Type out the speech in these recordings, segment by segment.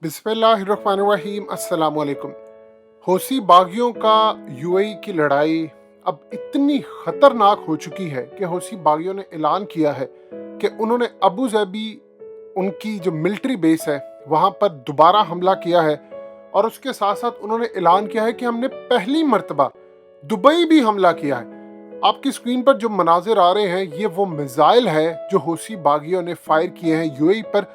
बिस्मिल्लाहिर्रहमानिर्रहीम अस्सलाम वालेकुम। हौसी बागियों का यूएई की लड़ाई अब इतनी ख़तरनाक हो चुकी है कि हौसी बागियों ने ऐलान किया है कि उन्होंने अबू धाबी उनकी जो मिलिट्री बेस है वहाँ पर दोबारा हमला किया है, और उसके साथ साथ उन्होंने ऐलान किया है कि हमने पहली मर्तबा दुबई भी हमला किया है। आपकी स्क्रीन पर जो मनाजिर आ रहे हैं ये वो मिसाइल है जो हौसी बागियों ने फायर किए हैं यूएई पर,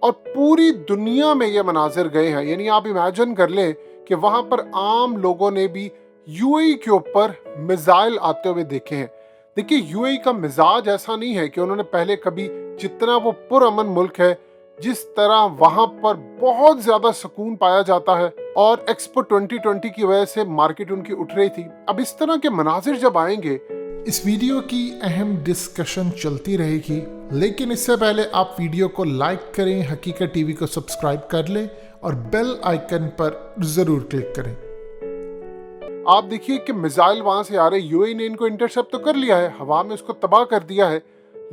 और पूरी दुनिया में ये मनाजिर गए हैं। यानी आप इमेजिन कर लें कि वहाँ पर आम लोगों ने भी यूएई के ऊपर मिसाइल आते हुए देखे हैं। देखिए, यूएई का मिजाज ऐसा नहीं है कि उन्होंने पहले कभी, जितना वो पुरअमन मुल्क है, जिस तरह वहाँ पर बहुत ज़्यादा सुकून पाया जाता है और एक्सपो 2020 की वजह से मार्केट उनकी उठ रही थी, अब इस तरह के मनाजिर जब आएंगे। इस वीडियो की अहम डिस्कशन चलती रहेगी, लेकिन इससे पहले आप वीडियो को लाइक करें, हकीकत टीवी को सब्सक्राइब कर लें और बेल आइकन पर ज़रूर क्लिक करें। आप देखिए कि मिसाइल वहां से आ रहे, यूएई ने इनको इंटरसेप्ट तो कर लिया है, हवा में उसको तबाह कर दिया है,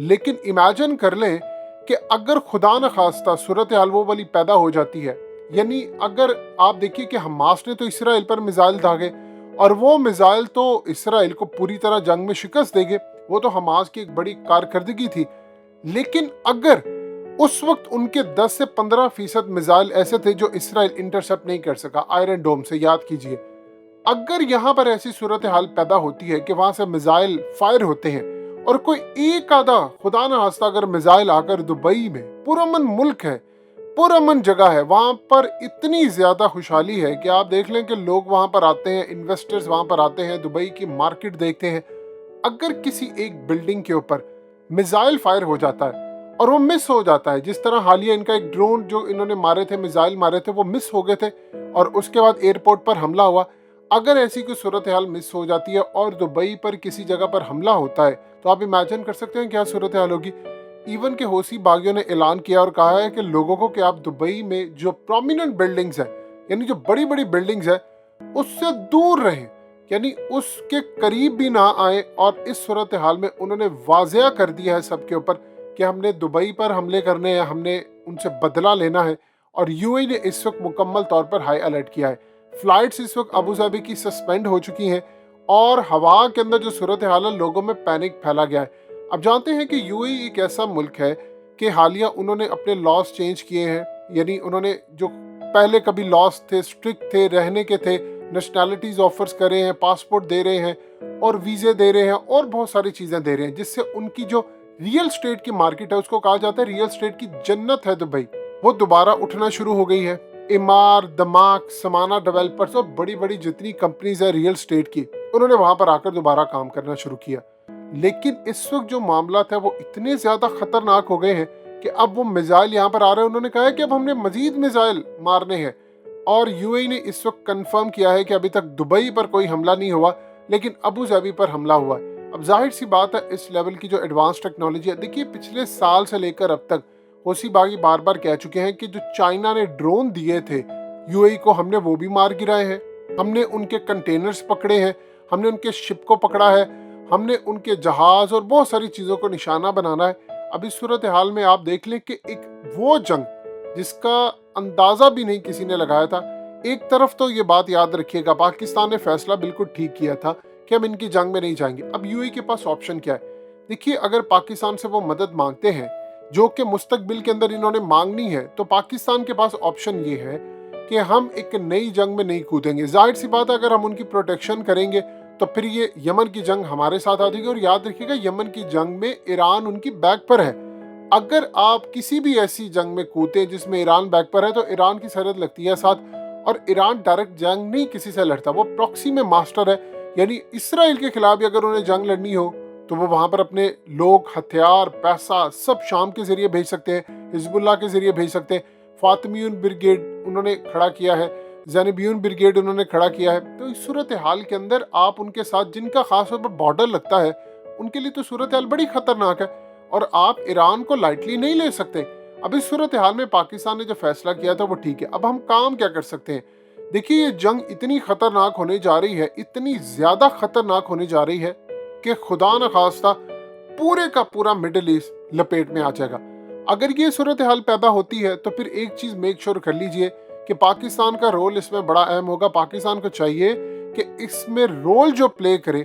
लेकिन इमेजिन कर लें कि अगर खुदा न खास्ता सूरत हाल वो वाली पैदा हो जाती है, यानी अगर आप देखिए कि हमास ने तो इसराइल पर मिसाइल दागे और वो मिसाइल तो इसराइल को पूरी तरह जंग में शिकस्त देंगे, वो तो हमास की एक बड़ी कारकर्दगी थी। लेकिन अगर उस वक्त उनके 10 से 15% मिसाइल ऐसे थे जो इसराइल इंटरसेप्ट नहीं कर सका, आयरन डोम से, याद कीजिए। अगर यहाँ पर ऐसी सूरत हाल पैदा होती है कि वहां से मिसाइल फायर होते हैं और कोई एक आधा खुदा न खास्ता अगर मिसाइल आकर दुबई में, पुरअमन मुल्क है, पुरअमन जगह है, वहां पर इतनी ज्यादा खुशहाली है कि आप देख लें कि लोग वहां पर आते हैं, इन्वेस्टर्स वहां पर आते हैं, दुबई की मार्केट देखते हैं। अगर किसी एक बिल्डिंग के ऊपर मिसाइल फायर हो जाता है और वो मिस हो जाता है, जिस तरह हालिया इनका एक ड्रोन जो इन्होंने मारे थे, मिसाइल मारे थे, वो मिस हो गए थे और उसके बाद एयरपोर्ट पर हमला हुआ। अगर ऐसी कोई सूरत हाल मिस हो जाती है और दुबई पर किसी जगह पर हमला होता है, तो आप इमेजिन कर सकते हैं क्या सूरत हाल होगी। इवन के हौसी बागियों ने ऐलान किया और कहा है कि लोगों को कि आप दुबई में जो प्रोमिनेंट बिल्डिंग्स हैं, यानी जो बड़ी बड़ी बिल्डिंग्स हैं, उससे दूर रहें, यानी उसके करीब भी ना आए। और इस सूरत हाल में उन्होंने वाज़ेह कर दिया है सबके ऊपर कि हमने दुबई पर हमले करने हैं, हमने उनसे बदला लेना है। और यूएई ने इस वक्त मुकम्मल तौर पर हाई अलर्ट किया है। फ्लाइट्स इस वक्त अबू धाबी की सस्पेंड हो चुकी हैं और हवा के अंदर जो सूरत हाल है, लोगों में पैनिक फैला गया है। अब जानते हैं कि यूएई एक ऐसा मुल्क है कि हालिया उन्होंने अपने लॉज चेंज किए हैं, यानी उन्होंने जो पहले कभी लॉज थे, स्ट्रिक्ट थे, रहने के थे, नेशनैलिटीज़ ऑफर्स कर रहे हैं, पासपोर्ट दे रहे हैं और वीज़े दे रहे हैं और बहुत सारी चीज़ें दे रहे हैं, जिससे उनकी जो रियल स्टेट की मार्केट है, उसको कहा जाता है रियल स्टेट की जन्नत है दुबई, वो दोबारा उठना शुरू हो गई है। इमार, दमाक, समाना डेवलपर्स और बड़ी बड़ी जितनी कंपनीज है रियल स्टेट की, उन्होंने वहां पर आकर दोबारा काम करना शुरू किया। लेकिन इस वक्त जो मामला है वो इतने ज्यादा खतरनाक हो गए हैं कि अब वो मिसाइल यहाँ पर आ रहे हैं। उन्होंने कहा है कि अब हमने मजीद मिसाइल मारने हैं, और यूएई ने इस वक्त कंफर्म किया है कि अभी तक दुबई पर कोई हमला नहीं हुआ, लेकिन अबू धाबी पर हमला हुआ है। अब जाहिर सी बात है, इस लेवल की जो एडवांस टेक्नोलॉजी है, देखिए पिछले साल से लेकर अब तक हौसी बागी बार बार कह चुके हैं कि जो चाइना ने ड्रोन दिए थे यूएई को, हमने वो भी मार गिराए हैं, हमने उनके कंटेनर्स पकड़े हैं, हमने उनके शिप को पकड़ा है, हमने उनके जहाज और बहुत सारी चीज़ों को निशाना बनाना है। अब इस सूरत हाल में आप देख लें कि एक वो जंग जिसका अंदाज़ा भी नहीं किसी ने लगाया था। एक तरफ तो ये बात याद रखिएगा, पाकिस्तान ने फैसला बिल्कुल ठीक किया था कि हम इनकी जंग में नहीं जाएंगे। अब यूएई के पास ऑप्शन क्या है? देखिए, अगर पाकिस्तान से वो मदद मांगते हैं जो कि मुस्तकबिल के अंदर इन्होंने मांगनी है, तो पाकिस्तान के पास ऑप्शन ये है कि हम एक नई जंग में नहीं कूदेंगे। जाहिर सी बात है, अगर हम उनकी प्रोटेक्शन करेंगे तो फिर ये यमन की जंग हमारे साथ आ जाएगी। और याद रखिएगा, यमन की जंग में ईरान उनकी बैक पर है। अगर आप किसी भी ऐसी जंग में कूदते जिसमें ईरान बैक पर है, तो ईरान की सरहद लगती है साथ, और ईरान डायरेक्ट जंग नहीं किसी से लड़ता, वो प्रॉक्सी में मास्टर है। यानी इसराइल के खिलाफ भी अगर उन्हें जंग लड़नी हो तो वो वहां पर अपने लोग, हथियार, पैसा सब शाम के जरिए भेज सकते हैं, हिजबुल्लाह के जरिए भेज सकते हैं। फातिमियुन ब्रिगेड उन्होंने खड़ा किया है, ज़ैनबियुन ब्रिगेड उन्होंने खड़ा किया है। तो इस सूरत हाल के अंदर आप उनके साथ, जिनका खास तौर पर बॉर्डर लगता है, उनके लिए तो सूरत हाल बड़ी खतरनाक है और आप ईरान को लाइटली नहीं ले सकते। अब इस सूरत हाल में पाकिस्तान ने जो फैसला किया था वो ठीक है। अब हम काम क्या कर सकते हैं? देखिए, ये जंग इतनी खतरनाक होने जा रही है, इतनी ज्यादा खतरनाक होने जा रही है कि खुदा न खास्ता पूरे का पूरा मिडिल ईस्ट लपेट में आ जाएगा। اگر یہ صورتحال پیدا ہوتی ہے تو پھر ایک چیز میک شور کر لیجئے کہ پاکستان کا رول اس میں بڑا اہم ہوگا. پاکستان کو چاہیے کہ اس میں رول جو پلے کرے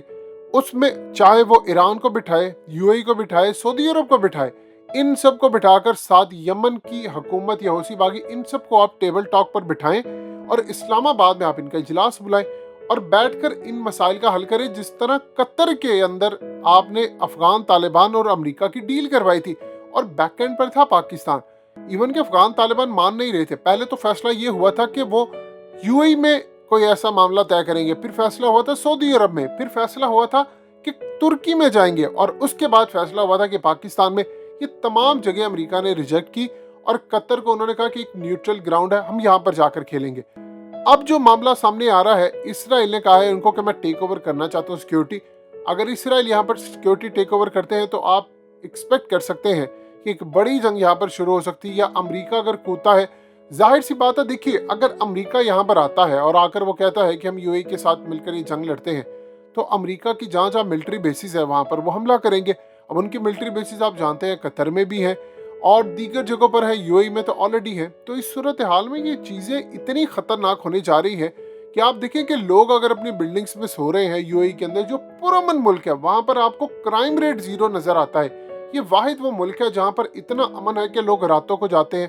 اس میں چاہے وہ ایران کو بٹھائے, یو اے ای کو بٹھائے, سعودی عرب کو بٹھائے, ان سب کو بٹھا کر ساتھ یمن کی حکومت یا حوثی باغی ان سب کو آپ ٹیبل ٹاک پر بٹھائیں اور اسلام آباد میں آپ ان کا اجلاس بلائیں اور بیٹھ کر ان مسائل کا حل کریں, جس طرح قطر کے اندر آپ نے افغان طالبان اور امریکہ کی ڈیل کروائی تھی اور بیک اینڈ پر تھا پاکستان. ایون کہ افغان طالبان مان نہیں رہے تھے. پہلے تو فیصلہ یہ ہوا تھا کہ وہ یو اے ای میں کوئی ایسا معاملہ طے کریں گے, پھر فیصلہ ہوا تھا سعودی عرب میں, پھر فیصلہ ہوا تھا کہ ترکی میں جائیں گے اور اس کے بعد فیصلہ ہوا تھا کہ پاکستان میں. یہ تمام جگہ امریکہ نے ریجیکٹ کی اور قطر کو انہوں نے کہا کہ ایک نیوٹرل گراؤنڈ ہے, ہم یہاں پر جا کر کھیلیں گے. اب جو معاملہ سامنے آ رہا ہے, اسرائیل نے کہا ہے ان کو کہ میں ٹیک اوور کرنا چاہتا ہوں سیکیورٹی. اگر اسرائیل یہاں پر سیکیورٹی ٹیک اوور کرتے ہیں تو آپ ایکسپیکٹ کر سکتے ہیں کہ ایک بڑی جنگ یہاں پر شروع ہو سکتی ہے, یا امریکہ اگر کودتا ہے. ظاہر سی بات ہے, دیکھیے اگر امریکہ یہاں پر آتا ہے اور آ کر وہ کہتا ہے کہ ہم یو اے ای کے ساتھ مل کر یہ جنگ لڑتے ہیں, تو امریکہ کی جہاں جہاں ملٹری بیسز ہے وہاں پر وہ حملہ کریں گے. اب ان کی ملٹری بیسز آپ جانتے ہیں قطر میں بھی ہیں اور دیگر جگہوں پر ہے, یو اے ای میں تو آلریڈی ہے. تو اس صورتحال میں یہ چیزیں اتنی خطرناک ہونے جا رہی ہیں کہ آپ دیکھیں کہ لوگ اگر اپنی بلڈنگز میں سو رہے ہیں یو اے ای کے اندر, جو پرامن ملک ہے, وہاں پر آپ کو کرائم ریٹ 0 نظر آتا ہے. یہ واحد وہ ملک ہے جہاں پر اتنا امن ہے کہ لوگ راتوں کو جاتے ہیں.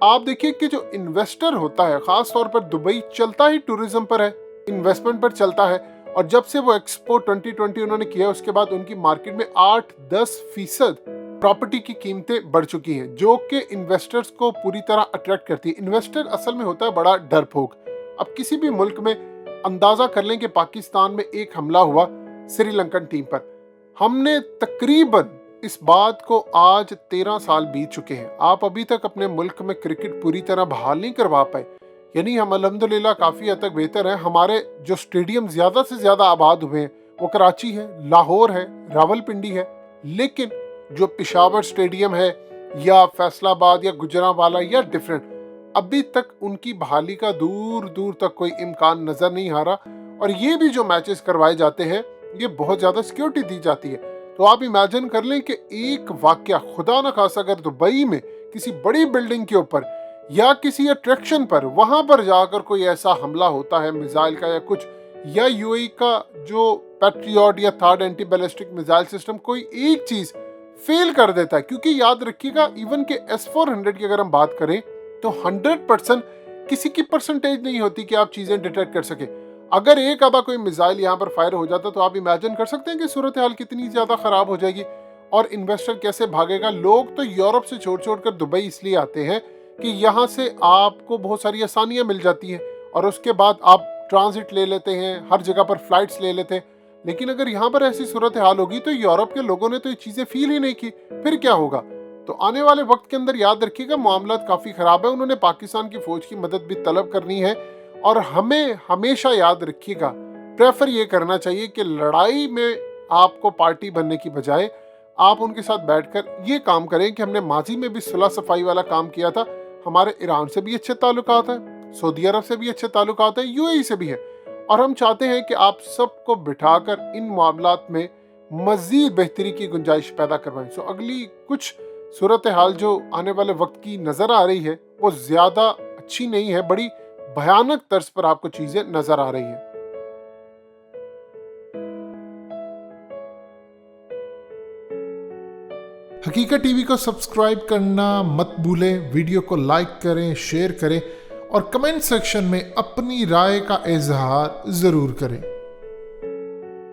آپ دیکھیں کہ جو انویسٹر ہوتا ہے, خاص طور پر دبئی چلتا ہی ٹورزم پر ہے, انویسٹمنٹ پر چلتا ہے, اور جب سے وہ ایکسپو 2020 انہوں نے کیا اس کے بعد ان کی مارکیٹ میں 8-10% پراپرٹی کی قیمتیں بڑھ چکی ہیں, جو کہ انویسٹرز کو پوری طرح اٹریکٹ کرتی ہے. انویسٹر اصل میں ہوتا ہے بڑا ڈرپوک. اب کسی بھی ملک میں اندازہ کر لیں کہ پاکستان میں ایک حملہ ہوا سری لنکن ٹیم پر, ہم نے تقریباً اس بات کو آج 13 سال بیت چکے ہیں, آپ ابھی تک اپنے ملک میں کرکٹ پوری طرح بحال نہیں کروا پائے. یعنی ہم الحمدللہ کافی حد تک بہتر ہیں. ہمارے جو اسٹیڈیم زیادہ سے زیادہ آباد ہوئے ہیں وہ کراچی ہے, لاہور ہے, راول پنڈی ہے, لیکن جو پشاور اسٹیڈیم ہے یا فیصل آباد یا گجرانوالہ یا ڈیفرنٹ, ابھی تک ان کی بحالی کا دور دور تک کوئی امکان نظر نہیں آ رہا. اور یہ بھی جو میچز کروائے جاتے ہیں یہ بہت زیادہ سیکیورٹی دی جاتی ہے. تو آپ امیجن کر لیں کہ ایک واقعہ خدا نخواستہ اگر دبئی میں کسی بڑی بلڈنگ کے اوپر یا کسی اٹریکشن پر وہاں پر جا کر کوئی ایسا حملہ ہوتا ہے میزائل کا یا کچھ, یا یو اے ای کا جو پیٹریوٹ یا third anti ballistic missile system کوئی ایک چیز فیل کر دیتا ہے. کیونکہ یاد رکھیے گا ایون کہ S-400 کی اگر ہم بات کریں تو 100% کسی کی پرسنٹیج نہیں ہوتی کہ آپ چیزیں ڈیٹیکٹ کر سکیں. اگر ایک آدھا کوئی میزائل یہاں پر فائر ہو جاتا تو آپ امیجن کر سکتے ہیں کہ صورتحال کتنی زیادہ خراب ہو جائے گی اور انویسٹر کیسے بھاگے گا. لوگ تو یورپ سے چھوڑ کر دبئی اس لیے آتے ہیں کہ یہاں سے آپ کو بہت ساری آسانیاں مل جاتی ہیں اور اس کے بعد آپ ٹرانزٹ لے لیتے ہیں, ہر جگہ پر فلائٹس لے لیتے ہیں. لیکن اگر یہاں پر ایسی صورتحال ہوگی تو یورپ کے لوگوں نے تو یہ چیزیں فیل ہی نہیں کی, پھر کیا ہوگا؟ تو آنے والے وقت کے اندر یاد رکھیے گا معاملات کافی خراب ہے. انہوں نے پاکستان کی فوج کی مدد بھی طلب کرنی ہے اور ہمیں ہمیشہ یاد رکھیے گا پریفر یہ کرنا چاہیے کہ لڑائی میں آپ کو پارٹی بننے کی بجائے آپ ان کے ساتھ بیٹھ کر یہ کام کریں کہ ہم نے ماضی میں بھی صلح صفائی والا کام کیا تھا. ہمارے ایران سے بھی اچھے تعلقات ہیں, سعودی عرب سے بھی اچھے تعلقات ہیں, یو اے ای سے بھی ہیں, اور ہم چاہتے ہیں کہ آپ سب کو بٹھا کر ان معاملات میں مزید بہتری کی گنجائش پیدا کروائیں. اگلی کچھ صورتحال جو آنے والے وقت کی نظر آ رہی ہے وہ زیادہ اچھی نہیں ہے, بڑی بھیانک طرز پر آپ کو چیزیں نظر آ رہی ہیں. حقیقت ٹی وی کو سبسکرائب کرنا مت بھولیں, ویڈیو کو لائک کریں, شیئر کریں اور کمنٹ سیکشن میں اپنی رائے کا اظہار ضرور کریں.